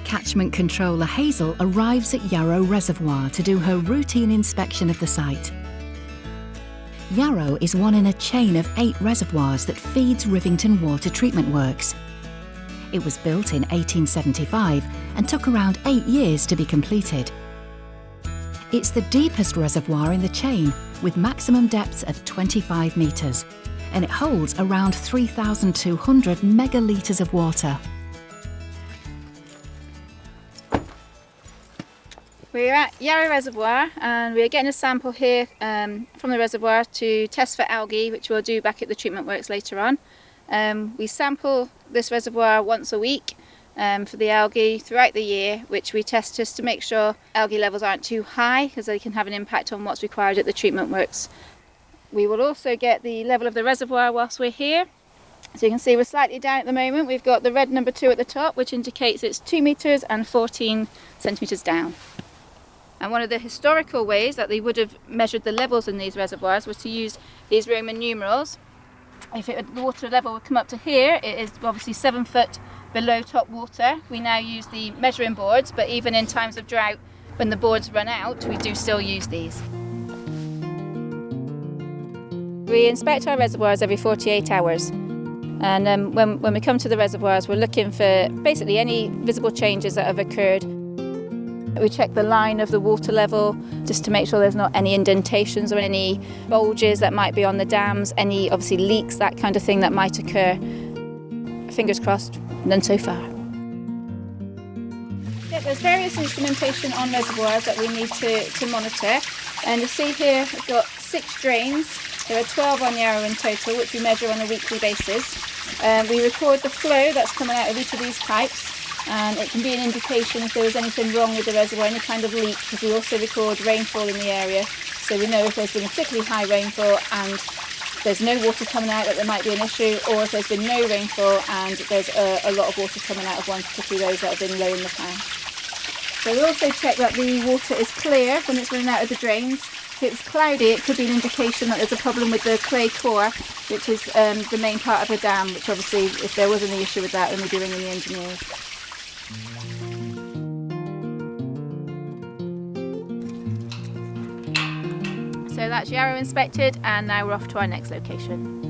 catchment controller Hazel arrives at Yarra Reservoir to do her routine inspection of the site. Yarra is one in a chain of 8 reservoirs that feeds Rivington Water Treatment Works. It was built in 1875 and took around 8 years to be completed. It's the deepest reservoir in the chain, with maximum depths of 25 metres, and it holds around 3,200 megalitres of water. We're at Yarra Reservoir and we're getting a sample here from the reservoir to test for algae, which we'll do back at the treatment works later on. We sample this reservoir once a week for the algae throughout the year, which we test just to make sure algae levels aren't too high, because they can have an impact on what's required at the treatment works. We will also get the level of the reservoir whilst we're here. So you can see we're slightly down at the moment. We've got the red number 2 at the top, which indicates it's 2 metres and 14 centimetres down. And one of the historical ways that they would have measured the levels in these reservoirs was to use these Roman numerals. If the water level would come up to here, it is obviously 7 foot below top water. We now use the measuring boards, but even in times of drought, when the boards run out, we do still use these. We inspect our reservoirs every 48 hours. And when we come to the reservoirs, we're looking for basically any visible changes that have occurred. We check the line of the water level just to make sure there's not any indentations or any bulges that might be on the dams, any obviously leaks, that kind of thing that might occur. Fingers crossed, none so far. Yeah, there's various instrumentation on reservoirs that we need to monitor. And you'll see here I've got 6 drains. There are 12 on Yarra in total, which we measure on a weekly basis. We record the flow that's coming out of each of these pipes. And it can be an indication if there was anything wrong with the reservoir, any kind of leak, because we also record rainfall in the area. So we know if there's been a particularly high rainfall and there's no water coming out, that there might be an issue, or if there's been no rainfall and there's a lot of water coming out of one, particularly those that have been low in the tank. So we also check that the water is clear when it's running out of the drains. If it's cloudy, it could be an indication that there's a problem with the clay core, which is the main part of the dam, which obviously, if there was any issue with that, then we'd be ringing the engineers. So that's Yarra inspected, and now we're off to our next location.